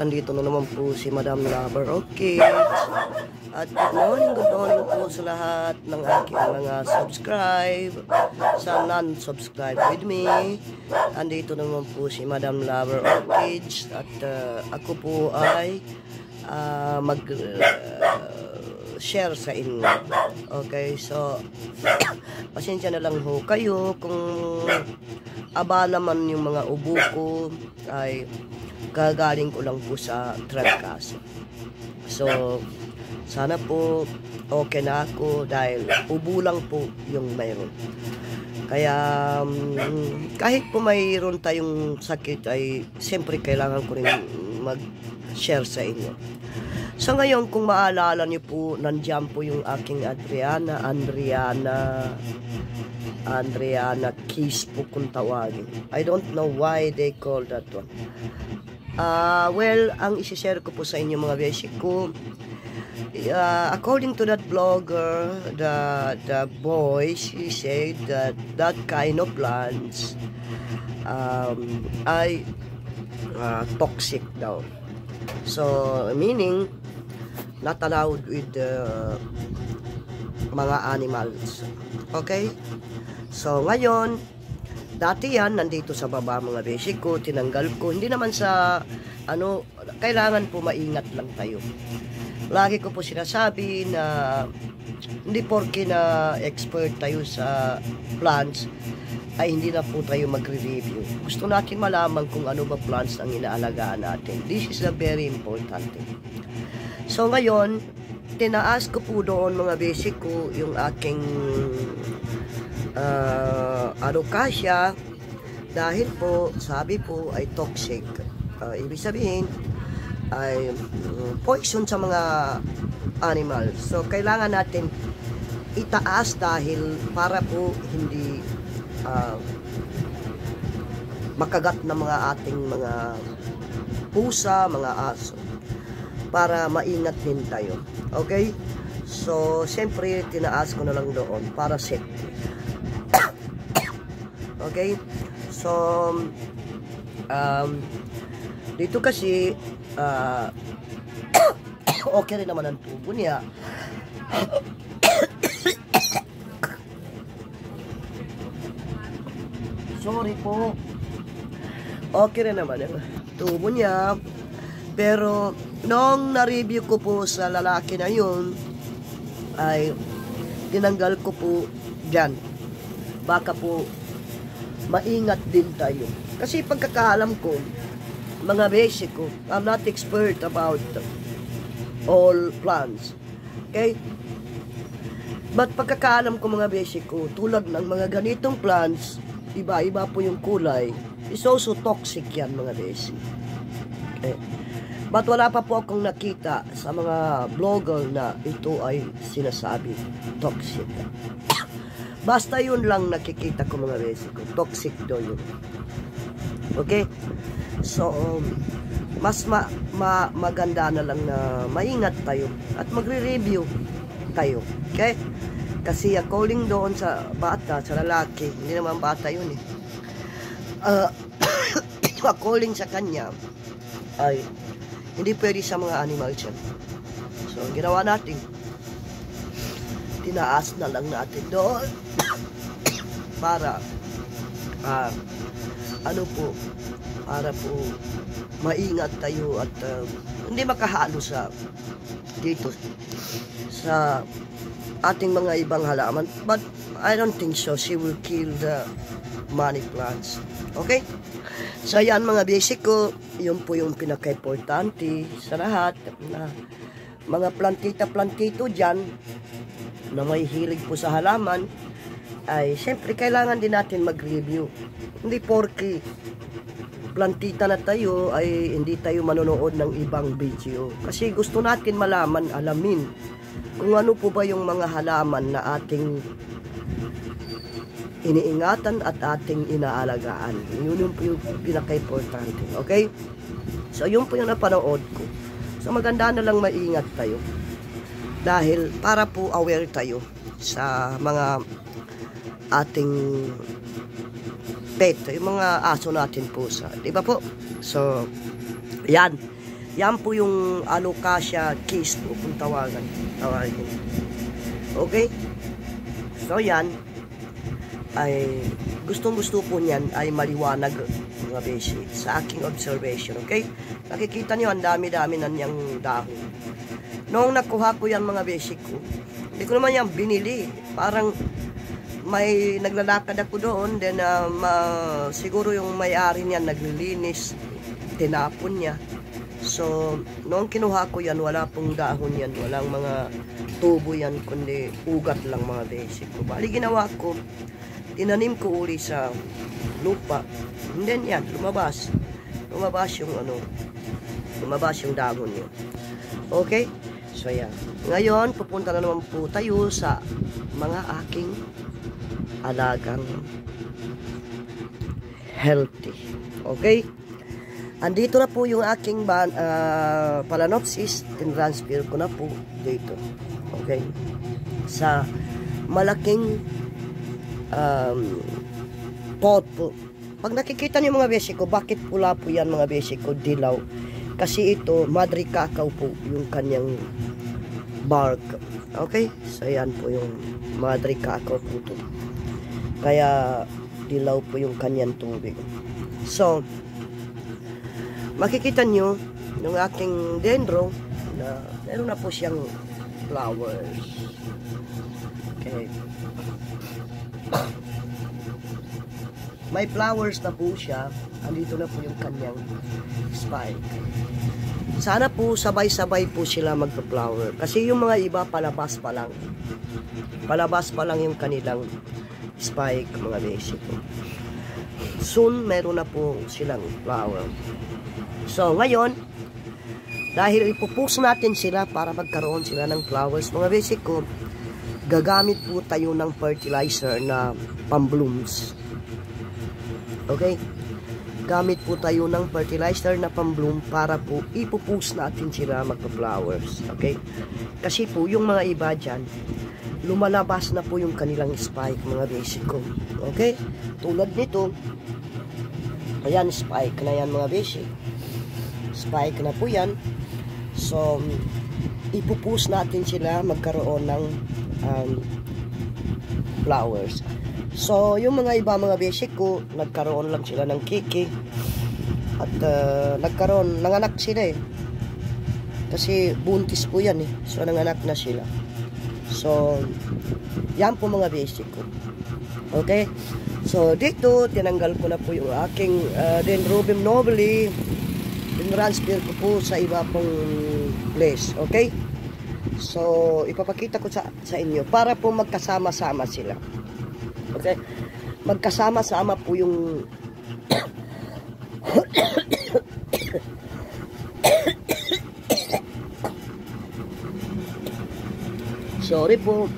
Nandito na naman po si Madam Lover Okay. At good morning po sa lahat ng aking mga subscribe, sa non-subscribe with me. Andito naman po si Madam Lover Okay. At ako po ay mag-share sa inyo. Okay, so pasensya na lang ho kayo kung abala man yung mga ubo ko, ay gagaling ko lang po sa trangkaso. So, sana po okay na ako dahil ubo lang po yung mayroon. Kaya, kahit po mayroon tayong sakit ay siyempre kailangan ko rin mag-share sa inyo. So, ngayon kung maalala niyo po, nandiyan po yung aking Adriana Keys po kung tawagin. I don't know why they call that one. Well, ang isi-share ko po sa inyo mga beshi ko, according to that blogger, the boy, she said that kind of plants ay toxic daw. So, meaning, not allowed with mga animals. Okay? So, ngayon, dati yan, nandito sa baba mga beshi ko, tinanggal ko. Hindi naman sa, kailangan po maingat lang tayo. Lagi ko po sinasabi na, hindi porke na expert tayo sa plants, ay hindi na po tayo magre-review. Gusto natin malaman kung ano ba plants ang inaalagaan natin. This is a very important thing. So ngayon, tinaas ko po doon mga beshi ko, yung aking alocasia, dahil po sabi po ay toxic. Ibig sabihin ay poison sa mga animals. So kailangan natin itaas dahil para po hindi makagat ng mga ating mga pusa, mga aso, para maingat din tayo. Okay? So siyempre tinaas ko na lang doon para safety. Okay? So, dito kasi, okay rin naman ang tubo niya. Sorry po. Okay rin naman ang tubo niya. Pero, nung na-review ko po sa lalaki na yun, ay tinanggal ko po dyan. Baka po maingat din tayo. Kasi pagkakaalam ko, mga basic ko, I'm not expert about all plants. Okay? But pagkakaalam ko mga basic ko, tulad ng mga ganitong plants, iba-iba po yung kulay, is also toxic yan mga basic. Okay? But wala pa po akong nakita sa mga blogger na ito ay sinasabi toxic. Basta yun lang nakikita ko mga beses ko. Toxic daw yun. Okay? So, mas maganda na lang na maingat tayo at magre-review tayo. Okay? Kasi according doon sa bata, sa lalaki, hindi naman bata yun eh. According sa kanya, ay hindi pwede sa mga animals yan. So, ginawa natin, tinaas na lang natin doon para para po maingat tayo at hindi makahalo sa dito sa ating mga ibang halaman. But I don't think so. She will kill the money plants. Okay? So yan mga basic ko, yun po yung pinaka-importante sa lahat na mga plantito dyan na may hilig po sa halaman, ay siyempre kailangan din natin mag-review. Hindi porke plantita na tayo ay hindi tayo manonood ng ibang video. Kasi gusto natin malaman, alamin kung ano po ba yung mga halaman na ating iniingatan at ating inaalagaan. Yun yung pinaka-importante. Okay? So yun po yung napanood ko. So maganda na lang maingat tayo. Dahil para po aware tayo sa mga ating pet, yung mga aso natin pusa. Di ba po? So, yan. Yan po yung alocasia keys po kung tawagin. Okay? So yan ay gustong-gusto po niyan ay maliwanag mga beshi sa aking observation. Okay? Nakikita niyo ang dami-dami na niyang dahon. Noong nakuha ko yan mga beshi ko, hindi ko naman yan binili. Parang may naglalakad ako doon, then siguro yung may-ari niyan naglilinis, tinapon niya. So, noong kinuha ko yan, wala pong dahon yan, walang mga tubo yan, kundi ugat lang mga basic ko. Bali, ginawa ko, tinanim ko uli sa lupa, and then yan, lumabas yung dahon yun. Okay? So, yan. Ngayon, pupunta na naman po tayo sa mga aking alagang healthy. Okay? Andito na po yung aking Phalaenopsis, tinransfer ko na po dito. Okay? Sa malaking pot po. Pag nakikita niyo mga beshi ko, bakit pula po yan mga beshi ko, dilaw? Kasi ito, Madre Cacao po yung kanyang bark. Okay? So yan po yung Madre Cacao po ito. Kaya dilaw po yung kanyang tubig. So, makikita nyo yung aking dendro na meron na po siyang flowers. Okay. May flowers na po siya. Andito na po yung kanyang spike. Sana po sabay-sabay po sila magpa-flower. Kasi yung mga iba palabas pa lang. Palabas pa lang yung kanilang spike mga basic. Soon meron na po silang flower. So, ngayon, dahil ipupush natin sila para magkaroon sila ng flowers, mga basic ko, gagamit po tayo ng fertilizer na pamblooms. Okay? Gamit po tayo ng fertilizer na pambloom para po ipupush natin sila magpa-flowers. Okay? Kasi po, yung mga iba dyan, lumalabas na po yung kanilang spike, mga basic ko. Okay? Tulad nito, ayan, spike na yan mga basic. Spike na po yan. So, ipupush natin sila magkaroon ng flowers. So, yung mga iba mga basic ko, nagkaroon lang sila ng kiki. At nanganak sila eh. Kasi buntis po yan eh. So, nanganak na sila. So, yan po mga basic ko. Okay? So, dito, tinanggal ko na po yung aking Dendrobium nobile. Tinransfer ko po sa iba pong place. Okay? So, ipapakita ko sa inyo para po magkasama-sama sila. Okay? Magkasama-sama po yung sorry po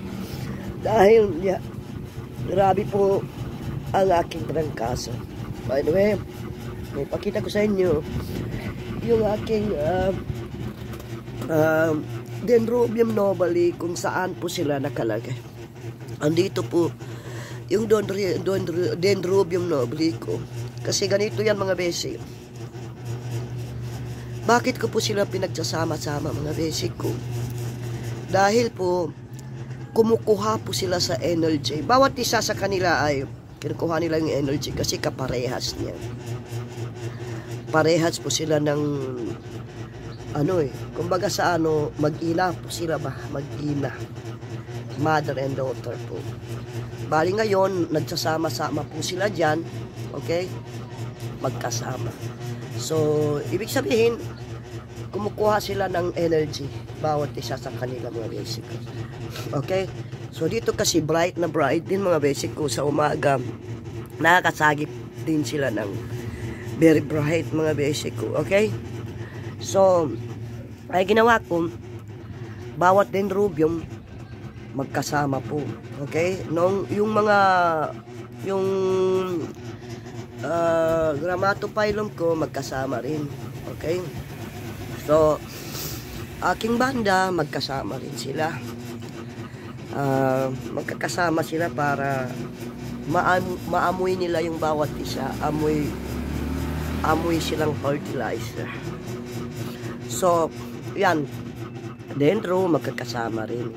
dahil grabe po ang aking trangkaso. By the way, may pakita ko sa inyo yung aking Dendrobium nobile kung saan po sila nakalagay. Andito po yung Dendrobium nobile ko. Kasi ganito yan mga besi. Bakit ko po sila pinagsasama-sama mga besi ko? Dahil po kumukuha po sila sa energy. Bawat isa sa kanila ay kinukuha nila yung energy kasi kaparehas niya. Parehas po sila ng kumbaga sa mag-ina po sila ba? Mag-ina. Mother and daughter po. Bali ngayon, nagsasama-sama po sila dyan. Okay? Magkasama. So, ibig sabihin, kumukuha sila ng energy. Bawat isa sa kanila mga basic ko. Okay? So, dito kasi bright na bright din mga basic ko sa umaga. Nakakasagip din sila ng very bright mga basic ko. Okay? So, ay ginawa ko, bawat dendrobium magkasama po. Okay? Yung Grammatophyllum ko magkasama rin. Okay? So, aking banda magkasama rin sila. Magkakasama sila para maamoy nila yung bawat isa. Amoy silang fertilizer. So, yan. Dentro, magkakasama rin.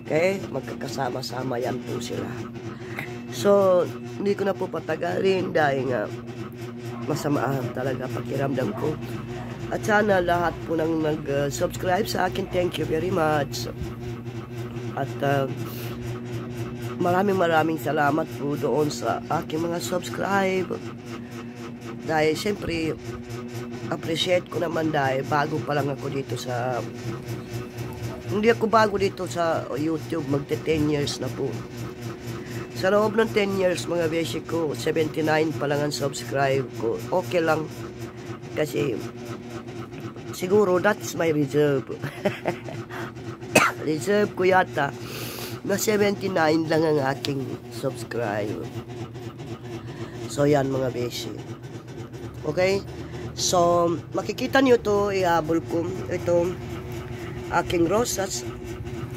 Okay? Magkakasama-sama yan po sila. So, hindi ko na po patagalin dahil nga masama talaga pakiramdam ko. At sana lahat po nang nag-subscribe sa akin, thank you very much. At maraming salamat po doon sa aking mga subscribe. Dahil siyempre, appreciate ko naman dahil bago pa lang ako dito sa... Hindi ako bago dito sa YouTube, magte 10 years na po. Sa loob ng 10 years, mga beshi ko, 79 pa lang ang subscribe ko. Okay lang. Kasi, siguro, that's my reserve. Reserve ko yata na 79 lang ang aking subscribe. So, yan mga beshi. Okay? So, makikita nyo to, ihabol ko. Ito, aking rosas.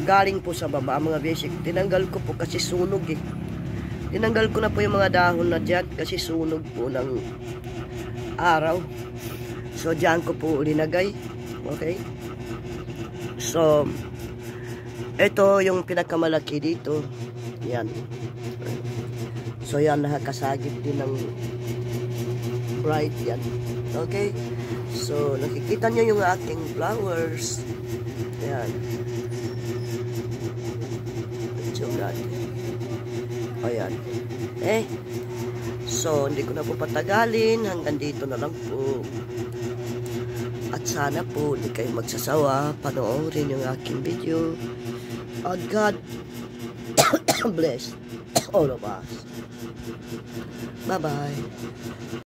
Galing po sa baba, mga beshi. Tinanggal ko po kasi sunog eh. Tinanggal ko na po yung mga dahon na dyan kasi sunog po ng araw. So, dyan ko po linagay. Okay? So, ito yung pinakamalaki dito. Yan. So, yan, nakakasagip din ng bright yan. Okay? So, nakikita nyo yung aking flowers. Yan. So, natin. Ayan. So, hindi ko na po patagalin. Hanggang dito na lang po. At sana po, hindi kayo magsasawa. Panoorin yung aking video. And God bless all of us. Bye-bye.